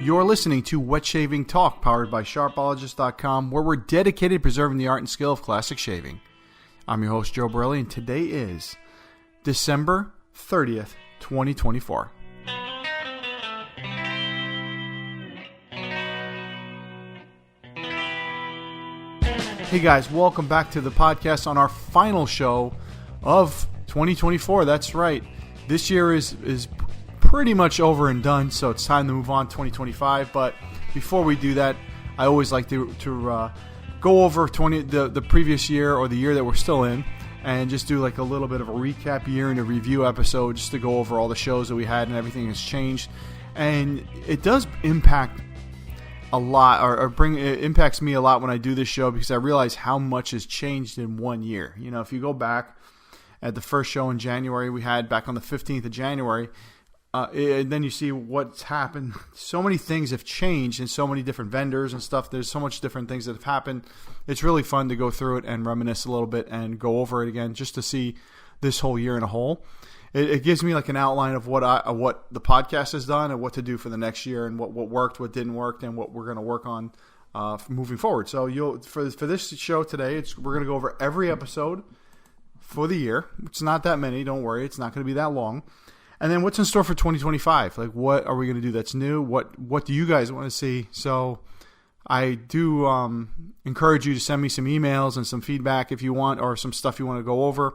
You're listening to Wet Shaving Talk, powered by Sharpologist.com, where we're dedicated to preserving the art and skill of classic shaving. I'm your host, Joe Borrelli, and today is December 30th, 2024. Hey guys, welcome back to the podcast on our final show of 2024. That's right. This year is pretty much over and done, so it's time to move on to 2025. But before we do that, I always like to go over the previous year or the year that we're still in, and just do like a little bit of a recap year and a review episode, just to go over all the shows that we had and everything has changed. And it does impact a lot, it impacts me a lot when I do this show, because I realize how much has changed in 1 year. You know, if you go back at the first show in January we had back on the 15th of January, and then you see what's happened. So many things have changed, and so many different vendors and stuff. There's so much different things that have happened. It's really fun to go through it and reminisce a little bit and go over it again, just to see this whole year in a whole. It gives me like an outline of what the podcast has done and what to do for the next year, and what worked, what didn't work, and what we're going to work on moving forward. So for this show today, we're going to go over every episode for the year. It's not that many. Don't worry. It's not going to be that long. And then what's in store for 2025? Like, what are we going to do that's new? What do you guys want to see? So I do encourage you to send me some emails and some feedback if you want, or some stuff you want to go over.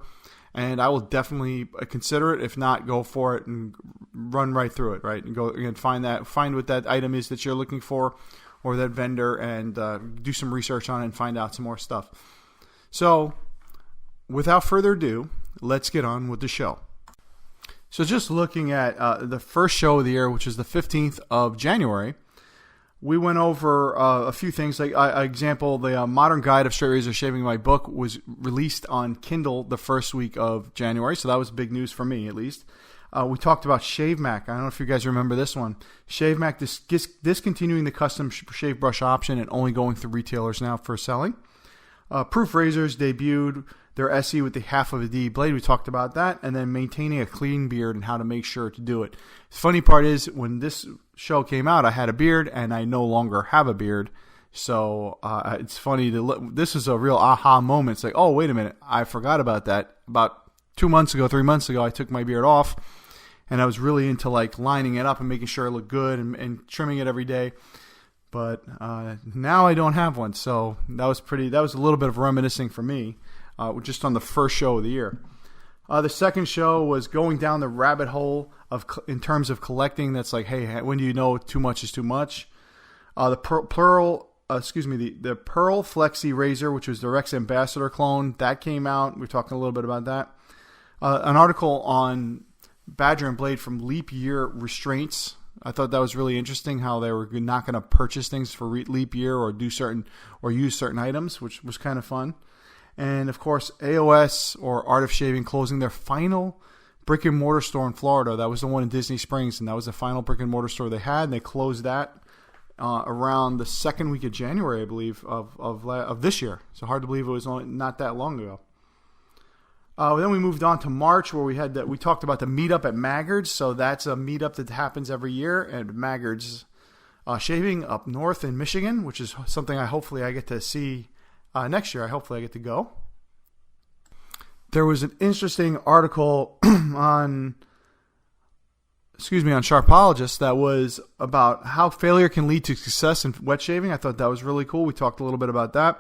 And I will definitely consider it. If not, go for it and run right through it, right? And go and find what that item is that you're looking for, or that vendor, and do some research on it and find out some more stuff. So without further ado, let's get on with the show. So just looking at the first show of the year, which is the 15th of January, we went over a few things. Like, example, the Modern Guide of Straight Razor Shaving, my book, was released on Kindle the first week of January, so that was big news for me, at least. We talked about Shavemac. I don't know if you guys remember this one. Shavemac discontinuing the custom shave brush option and only going through retailers now for selling. Proof Razors debuted their SE with the half of a D blade. We talked about that. And then maintaining a clean beard and how to make sure to do it. The funny part is, when this show came out, I had a beard, and I no longer have a beard. So it's funny to look. This is a real aha moment. It's like, oh, wait a minute, I forgot about that. About 3 months ago, I took my beard off, and I was really into like lining it up and making sure it looked good, and trimming it every day. But now I don't have one, so that was a little bit of reminiscing for me, just on the first show of the year. The second show was going down the rabbit hole in terms of collecting. That's like, hey, when do you know too much is too much? The Pearl Flexi razor, which was the Rex Ambassador clone, that came out. We're talking a little bit about that. An article on Badger and Blade from Leap Year Restraints. I thought that was really interesting, how they were not going to purchase things for leap year or use certain items, which was kind of fun. And of course, AOS, or Art of Shaving, closing their final brick and mortar store in Florida. That was the one in Disney Springs, and that was the final brick and mortar store they had. And they closed that around the second week of January, I believe, of this year. So hard to believe it was only not that long ago. Then we moved on to March, where we talked about the meetup at Maggards. So that's a meetup that happens every year at Maggards Shaving up north in Michigan, which is something hopefully I get to see next year. Hopefully I get to go. There was an interesting article on Sharpologist that was about how failure can lead to success in wet shaving. I thought that was really cool. We talked a little bit about that.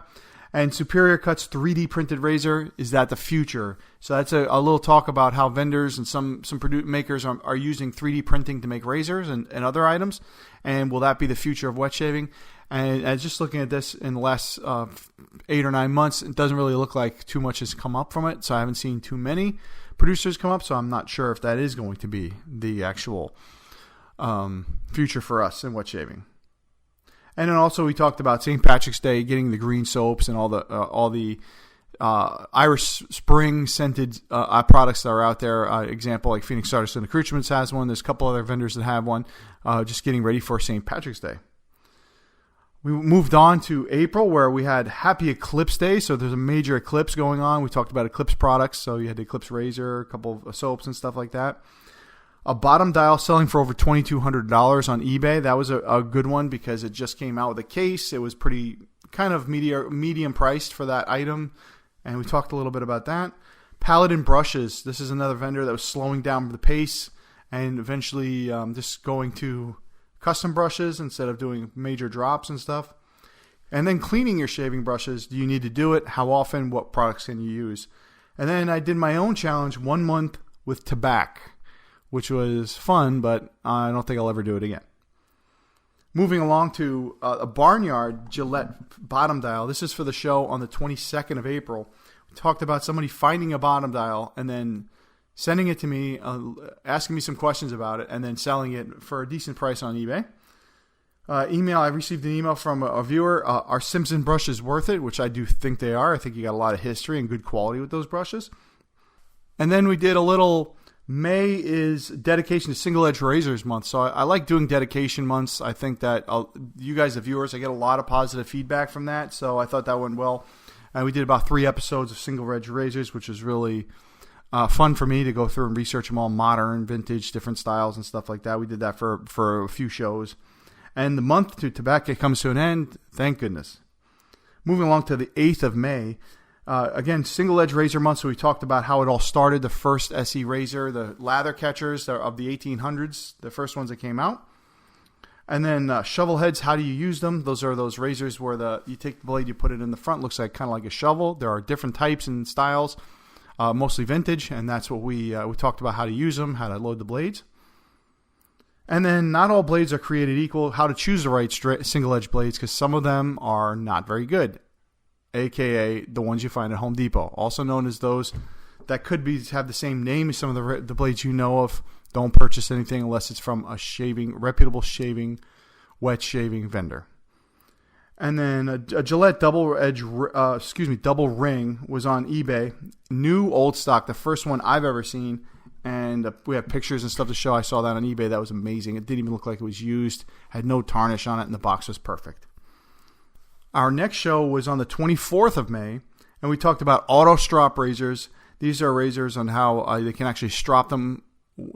And Superior Cuts 3D printed razor, is that the future? So that's a little talk about how vendors and some makers are using 3D printing to make razors and other items. And will that be the future of wet shaving? And just looking at this in the last 8 or 9 months, it doesn't really look like too much has come up from it. So I haven't seen too many producers come up. So I'm not sure if that is going to be the actual future for us in wet shaving. And then also we talked about St. Patrick's Day, getting the green soaps and all the Irish Spring scented products that are out there. Example, like Phoenix Artisan Accoutrements has one. There's a couple other vendors that have one. Just getting ready for St. Patrick's Day. We moved on to April, where we had Happy Eclipse Day. So there's a major eclipse going on. We talked about Eclipse products. So you had the Eclipse razor, a couple of soaps and stuff like that. A bottom dial selling for over $2,200 on eBay. That was a good one because it just came out with a case. It was pretty kind of medium priced for that item, and we talked a little bit about that. Paladin brushes. This is another vendor that was slowing down the pace and eventually just going to custom brushes instead of doing major drops and stuff. And then cleaning your shaving brushes. Do you need to do it? How often? What products can you use? And then I did my own challenge, 1 month with tobacco, which was fun, but I don't think I'll ever do it again. Moving along to a Barnyard Gillette bottom dial. This is for the show on the 22nd of April. We talked about somebody finding a bottom dial and then sending it to me, asking me some questions about it, and then selling it for a decent price on eBay. I received an email from a viewer. Are Simpson brushes worth it? Which I do think they are. I think you got a lot of history and good quality with those brushes. And then we did a little... May is dedication to single edge razors month. So I like doing dedication months. I think that you guys, the viewers, I get a lot of positive feedback from that. So I thought that went well. And we did about 3 episodes of single edge razors, which was really fun for me to go through and research them all, modern, vintage, different styles and stuff like that. We did that for a few shows. And the month to tobacco comes to an end. Thank goodness. Moving along to the 8th of May. Again, single edge razor month. So we talked about how it all started. The first SE razor, the lather catchers of the 1800s, the first ones that came out. And then shovel heads, how do you use them? Those are those razors where you take the blade, you put it in the front, looks like kind of like a shovel. There are different types and styles, mostly vintage, and that's what we talked about, how to use them, how to load the blades. And then not all blades are created equal, how to choose the right single edge blades, because some of them are not very good. AKA the ones you find at Home Depot, also known as those that could have the same name as some of the blades you know of. Don't purchase anything unless it's from a reputable wet shaving vendor. And then a Gillette double ring was on eBay. New old stock, the first one I've ever seen, and we have pictures and stuff to show. I saw that on eBay. That was amazing. It didn't even look like it was used. Had no tarnish on it, and the box was perfect. Our next show was on the 24th of May, and we talked about auto strop razors. These are razors on how they can actually strop them,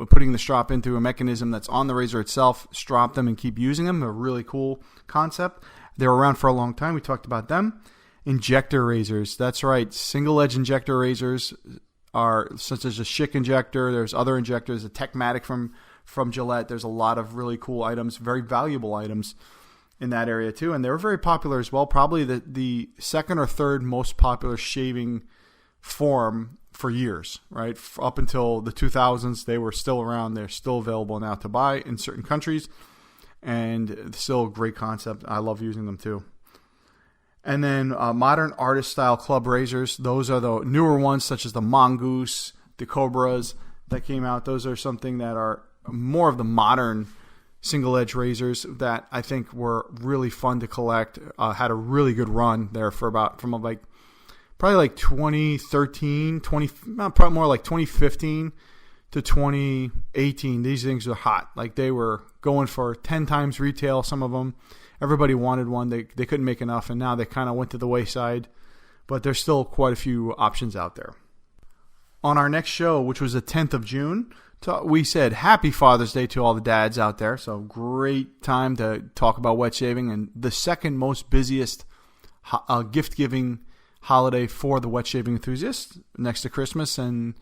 putting the strop into a mechanism that's on the razor itself, strop them and keep using them. A really cool concept. They were around for a long time. We talked about them. Injector razors. That's right. Single-edge injector razors are such as a Schick injector. There's other injectors, a Techmatic from Gillette. There's a lot of really cool items, very valuable items in that area too, and they were very popular as well. Probably the second or third most popular shaving form for years, right? Up until the 2000s, they were still around. They're still available now to buy in certain countries, and still a great concept. I love using them too. And then modern artist style club razors. Those are the newer ones, such as the Mongoose, the Cobras that came out. Those are something that are more of the modern single edge razors that I think were really fun to collect. Had a really good run there from probably like 2013, probably more like 2015 to 2018. These things are hot. Like they were going for 10 times retail. Some of them, everybody wanted one. They couldn't make enough, and now they kind of went to the wayside. But there's still quite a few options out there. On our next show, which was the 10th of June, we said Happy Father's Day to all the dads out there. So great time to talk about wet shaving, and the second most busiest gift-giving holiday for the wet shaving enthusiasts, next to Christmas and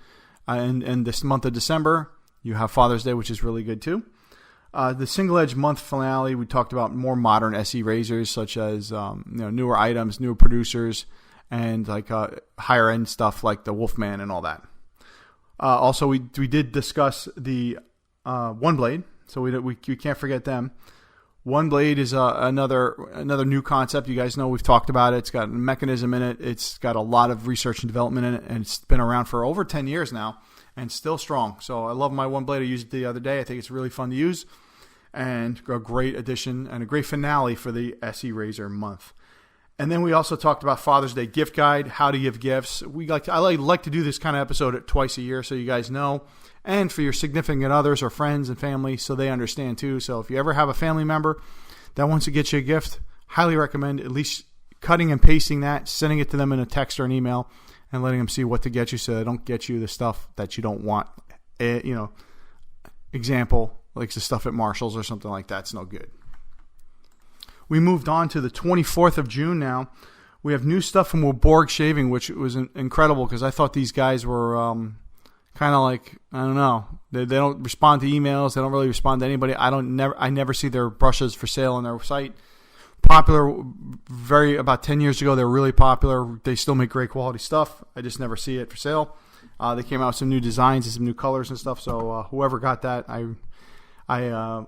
this month of December. You have Father's Day, which is really good too. The single edge month finale, we talked about more modern SE razors, such as newer items, newer producers, and like higher end stuff like the Wolfman and all that. Also, we did discuss the One Blade, so we can't forget them. One Blade is another new concept. You guys know we've talked about it. It's got a mechanism in it. It's got a lot of research and development in it, and it's been around for over 10 years now and still strong. So I love my One Blade. I used it the other day. I think it's really fun to use and a great addition and a great finale for the SE Razor month. And then we also talked about Father's Day gift guide, how to give gifts. I like to do this kind of episode twice a year so you guys know. And for your significant others or friends and family so they understand too. So if you ever have a family member that wants to get you a gift, highly recommend at least cutting and pasting that, sending it to them in a text or an email, and letting them see what to get you so they don't get you the stuff that you don't want. example, like the stuff at Marshall's or something like that's no good. We moved on to the 24th of June now. We have new stuff from Borg Shaving, which was incredible because I thought these guys were kind of like, I don't know, they don't respond to emails. They don't really respond to anybody. I never see their brushes for sale on their site. Popular, about 10 years ago, they were really popular. They still make great quality stuff. I just never see it for sale. They came out with some new designs and some new colors and stuff. So whoever got that, I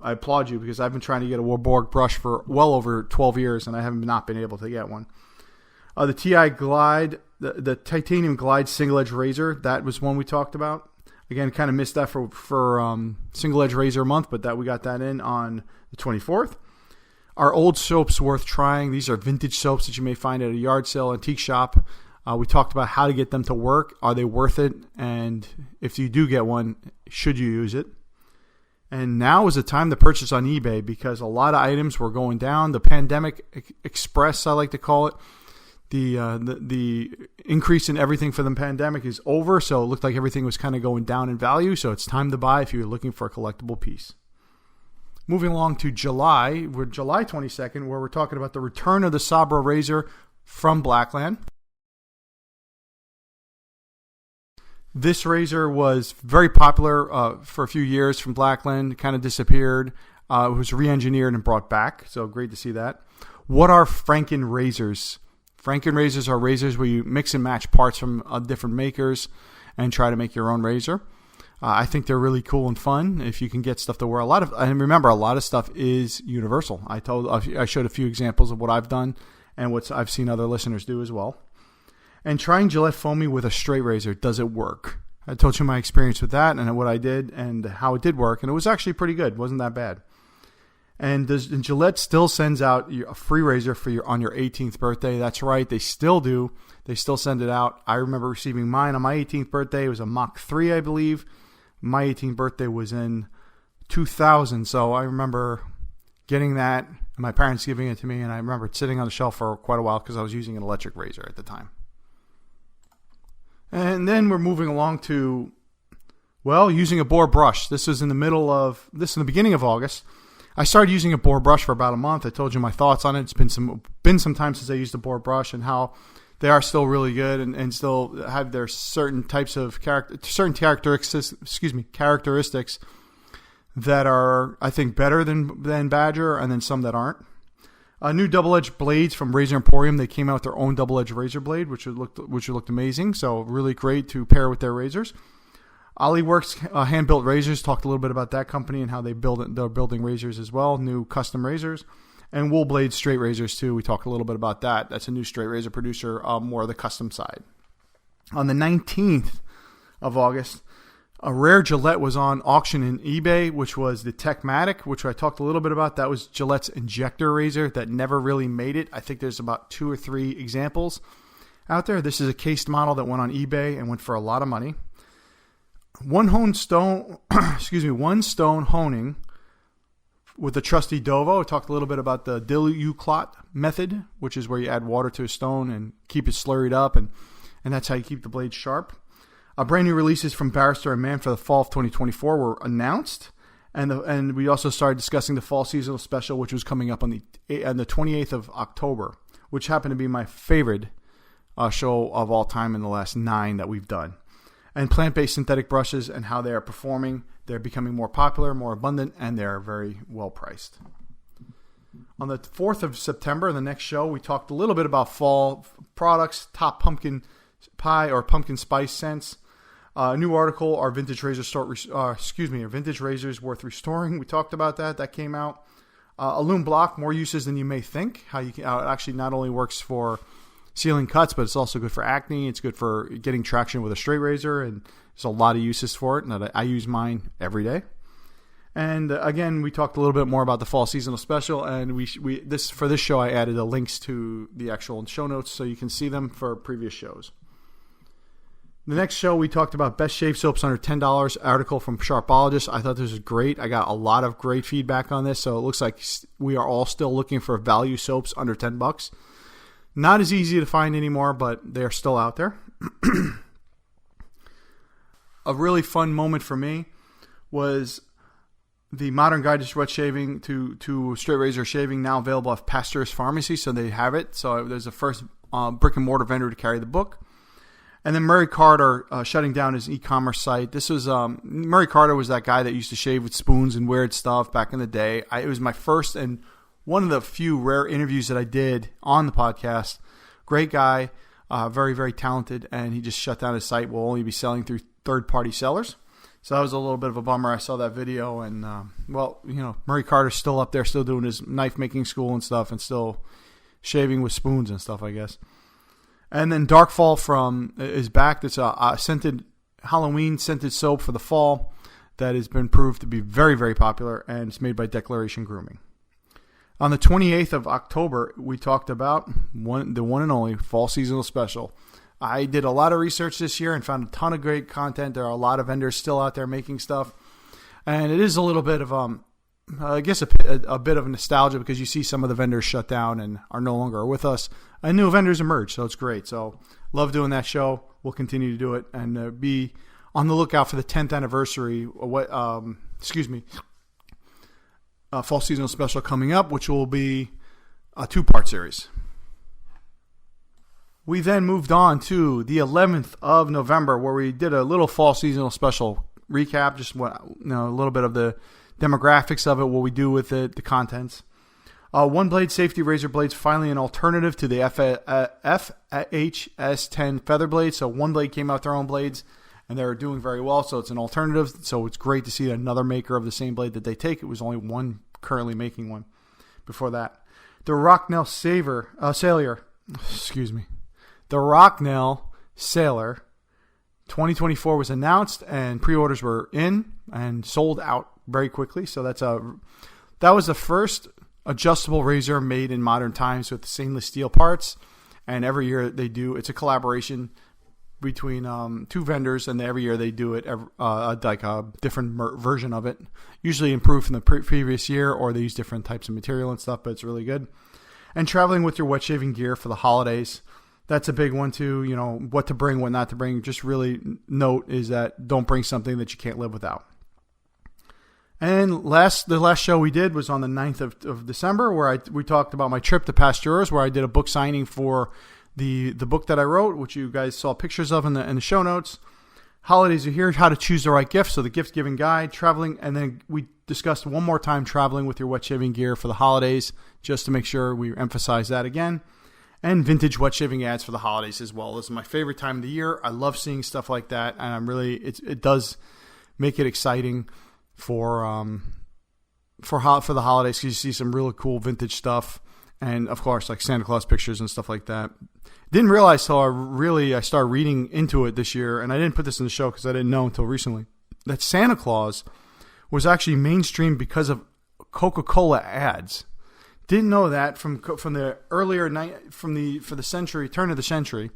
applaud you because I've been trying to get a Borg brush for well over 12 years and I have not been able to get one. The TI Glide, the Titanium Glide Single Edge Razor, that was one we talked about. Again, kind of missed that for Single Edge Razor Month, but that we got that in on the 24th. Our old soaps worth trying. These are vintage soaps that you may find at a yard sale, antique shop. We talked about how to get them to work. Are they worth it? And if you do get one, should you use it? And now is the time to purchase on eBay because a lot of items were going down. The pandemic express, I like to call it. The increase in everything for the pandemic is over, so it looked like everything was kind of going down in value. So it's time to buy if you're looking for a collectible piece. Moving along to July, we're July 22nd, where we're talking about the return of the Sabra razor from Blackland. This razor was very popular for a few years from Blackland, kind of disappeared. It was re-engineered and brought back, so great to see that. What are Franken razors? Franken razors are razors where you mix and match parts from different makers and try to make your own razor. I think they're really cool and fun if you can get stuff to wear. And remember, a lot of stuff is universal. I showed a few examples of what I've done and what I've seen other listeners do as well. And trying Gillette Foamy with a straight razor, does it work? I told you my experience with that and what I did and how it did work, and it was actually pretty good. It wasn't that bad. And Gillette still sends out a free razor on your 18th birthday. That's right, they still do. They still send it out. I remember receiving mine on my 18th birthday. It was a Mach 3, I believe. My 18th birthday was in 2000, so I remember getting that, and my parents giving it to me, and I remember it sitting on the shelf for quite a while because I was using an electric razor at the time. And then we're moving along to, using a Boar brush. This is in the beginning of August. I started using a Boar brush for about a month. I told you my thoughts on it. It's been some time since I used a Boar brush and how they are still really good and still have their certain types of characteristics that are, I think, better than Badger, and then some that aren't. New double-edged blades from Razor Emporium. They came out with their own double-edged razor blade, which looked amazing. So really great to pair with their razors. Ollieworks hand-built razors. Talked a little bit about that company and how they're building razors as well. New custom razors. And Wool Blade straight razors too. We talked a little bit about that. That's a new straight razor producer, more of the custom side. On the 19th of August, a rare Gillette was on auction in eBay, which was the Techmatic, which I talked a little bit about. That was Gillette's injector razor that never really made it. I think there's about 2 or 3 examples out there. This is a cased model that went on eBay and went for a lot of money. One stone honing with the trusty Dovo. I talked a little bit about the diluclot method, which is where you add water to a stone and keep it slurried up, and that's how you keep the blade sharp. Brand new releases from Barrister and Mann for the fall of 2024 were announced, and we also started discussing the fall seasonal special, which was coming up on the 28th of October, which happened to be my favorite show of all time in the last 9 that we've done. And plant-based synthetic brushes and how they are performing. They're becoming more popular, more abundant, and they're very well priced. On the 4th of September, the next show, we talked a little bit about fall products, top pumpkin pie or pumpkin spice scents. New article, our vintage razors worth restoring. We talked about that. That came out. A loom block, more uses than you may think. How it actually not only works for sealing cuts, but it's also good for acne. It's good for getting traction with a straight razor, and there's a lot of uses for it. And I use mine every day. And again, we talked a little bit more about the fall seasonal special, and for this show I added the links to the actual show notes so you can see them for previous shows. The next show we talked about best shave soaps under $10, article from Sharpologist. I thought this was great. I got a lot of great feedback on this, so it looks like we are all still looking for value soaps under $10. Not as easy to find anymore, but they're still out there. A really fun moment for me was the Modern Guide to Wet Shaving to Straight Razor Shaving, now available at Pastor's Pharmacy, so they have it. So there's the first brick and mortar vendor to carry the book. And then Murray Carter shutting down his e-commerce site. This was Murray Carter was that guy that used to shave with spoons and weird stuff back in the day. It was my first and one of the few rare interviews that I did on the podcast. Great guy, very, very talented, and he just shut down his site. Will only be selling through third-party sellers. So that was a little bit of a bummer. I saw that video, and Murray Carter's still up there, still doing his knife-making school and stuff, and still shaving with spoons and stuff, I guess. And then Darkfall is back. It's a Halloween scented soap for the fall that has been proved to be very, very popular, and it's made by Declaration Grooming. On the 28th of October, we talked about the one and only fall seasonal special. I did a lot of research this year and found a ton of great content. There are a lot of vendors still out there making stuff, and it is a little bit of I guess a bit of nostalgia because you see some of the vendors shut down and are no longer with us, and new vendors emerge, so it's great. So love doing that show. We'll continue to do it and be on the lookout for the 10th anniversary. Fall seasonal special coming up, which will be a 2-part series. We then moved on to the 11th of November, where we did a little fall seasonal special recap, just a little bit of the demographics of it, what we do with it, the contents. One Blade Safety Razor Blades, finally an alternative to the FHS10 Feather Blade. So One Blade came out with their own blades, and they're doing very well, so it's an alternative. So it's great to see another maker of the same blade that they take. It was only one currently making one before that. The Rocknell Sailor, the Rocknell Sailor 2024 was announced, and pre-orders were in and sold out very quickly. So that was the first adjustable razor made in modern times with stainless steel parts. And every year they do, it's a collaboration between two vendors, and every year they do it like a different version of it, usually improved from the previous year, or they use different types of material and stuff, but it's really good. And traveling with your wet shaving gear for the holidays, that's a big one too. What to bring, what not to bring. Just really note is that don't bring something that you can't live without. And the last show we did was on the 9th of December, where we talked about my trip to Pasteurs, where I did a book signing for the book that I wrote, which you guys saw pictures of in the show notes. Holidays are here, how to choose the right gift, so the gift giving guide, traveling, and then we discussed one more time traveling with your wet shaving gear for the holidays, just to make sure we emphasize that again. And vintage wet shaving ads for the holidays as well. This is my favorite time of the year. I love seeing stuff like that, and it does make it exciting for the holidays, because you see some really cool vintage stuff, and of course like Santa Claus pictures and stuff like that. Didn't realize till I started reading into it this year, and I didn't put this in the show because I didn't know until recently, that Santa Claus was actually mainstream because of Coca-Cola ads. Didn't know that from the earlier night, for the century, turn of the century,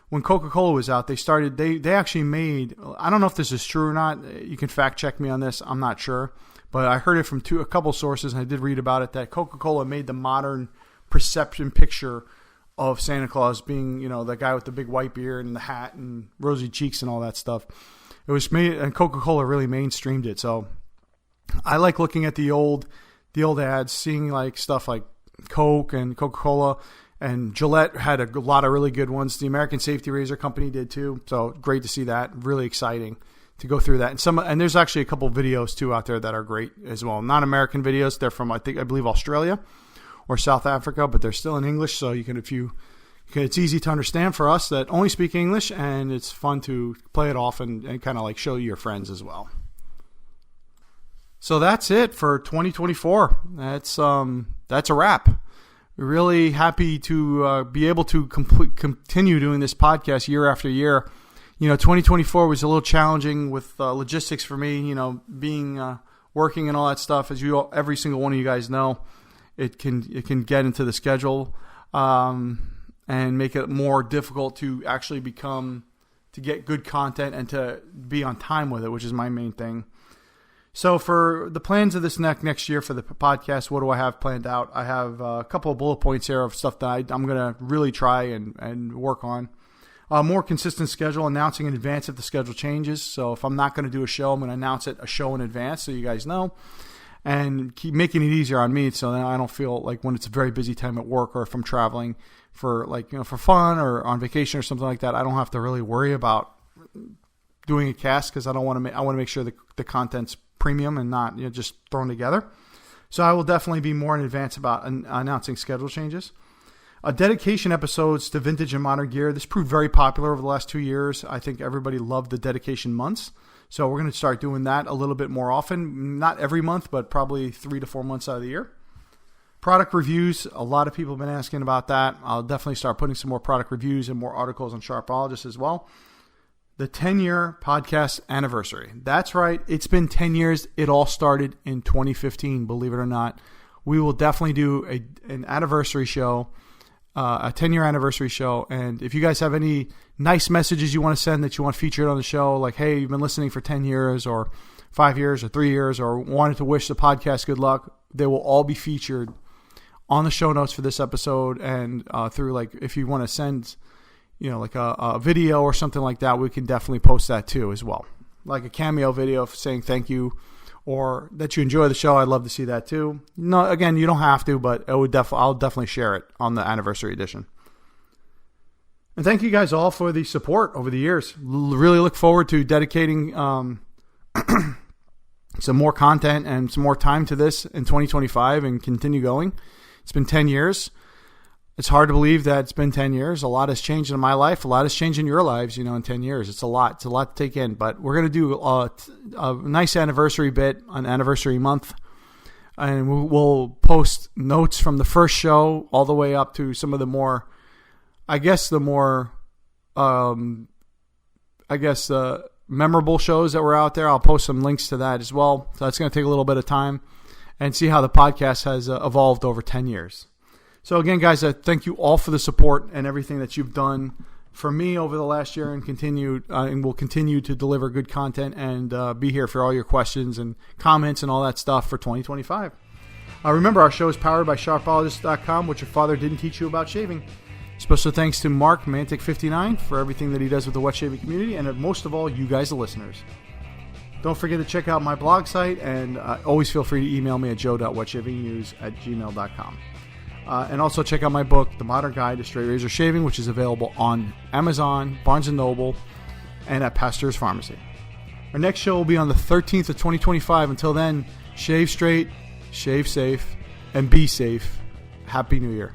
when Coca-Cola was out, they actually made, I don't know if this is true or not, you can fact check me on this, I'm not sure, but I heard it from a couple sources, and I did read about it, that Coca-Cola made the modern perception picture of Santa Claus being, the guy with the big white beard and the hat and rosy cheeks and all that stuff. It was made, and Coca-Cola really mainstreamed it. So I like looking at the old ads, seeing like stuff like Coke and Coca-Cola, and Gillette had a lot of really good ones. The American Safety Razor Company did too. So great to see that. Really exciting to go through that. And there's actually a couple videos too out there that are great as well. Not American videos. They're from, I believe Australia or South Africa, but they're still in English. So it's easy to understand for us that only speak English, and it's fun to play it off and kind of like show your friends as well. So that's it for 2024. That's a wrap. We're really happy to be able to continue doing this podcast year after year. 2024 was a little challenging with logistics for me. Being working and all that stuff. As every single one of you guys know, it can get into the schedule and make it more difficult to actually to get good content and to be on time with it, which is my main thing. So for the plans of this next year for the podcast, what do I have planned out? I have a couple of bullet points here of stuff that I'm going to really try and work on. A more consistent schedule, announcing in advance if the schedule changes. So if I'm not going to do a show, I'm going to announce a show in advance so you guys know. and keep making it easier on me, so that I don't feel like when it's a very busy time at work, or if I'm traveling for for fun or on vacation or something like that, I don't have to really worry about doing a cast, because I want to make sure the content's premium and not just thrown together. So I will definitely be more in advance about announcing schedule changes. Dedication episodes to vintage and modern gear. This proved very popular over the last 2 years. I think everybody loved the dedication months. So we're going to start doing that a little bit more often. Not every month, but probably 3 to 4 months out of the year. Product reviews. A lot of people have been asking about that. I'll definitely start putting some more product reviews and more articles on Sharpologist as well. The 10-year podcast anniversary. That's right. It's been 10 years. It all started in 2015, believe it or not. We will definitely do an anniversary show, a 10-year anniversary show. And if you guys have any nice messages you want to send that you want featured on the show, like, hey, you've been listening for 10 years or 5 years or 3 years, or wanted to wish the podcast good luck, they will all be featured on the show notes for this episode. And through, like, if you want to send like a video or something like that, we can definitely post that too as well. Like a cameo video saying thank you, or that you enjoy the show. I'd love to see that too. No, again, you don't have to, but I'll definitely share it on the anniversary edition. And thank you guys all for the support over the years. Really look forward to dedicating some more content and some more time to this in 2025 and continue going. It's been 10 years. It's hard to believe that it's been 10 years. A lot has changed in my life. A lot has changed in your lives, in 10 years. It's a lot. It's a lot to take in. But we're going to do a nice anniversary bit, an anniversary month. And we'll post notes from the first show all the way up to some of the more, memorable shows that were out there. I'll post some links to that as well. So that's going to take a little bit of time and see how the podcast has evolved over 10 years. So again, guys, thank you all for the support and everything that you've done for me over the last year, and will continue to deliver good content and be here for all your questions and comments and all that stuff for 2025. Remember, our show is powered by Sharpologist.com, what your father didn't teach you about shaving. Special thanks to Mark Mantic59 for everything that he does with the wet shaving community, and most of all, you guys, the listeners. Don't forget to check out my blog site, and always feel free to email me at joe.wetshavingnews@gmail.com. And also check out my book, The Modern Guide to Straight Razor Shaving, which is available on Amazon, Barnes & Noble, and at Pasteur's Pharmacy. Our next show will be on the 13th of 2025. Until then, shave straight, shave safe, and be safe. Happy New Year.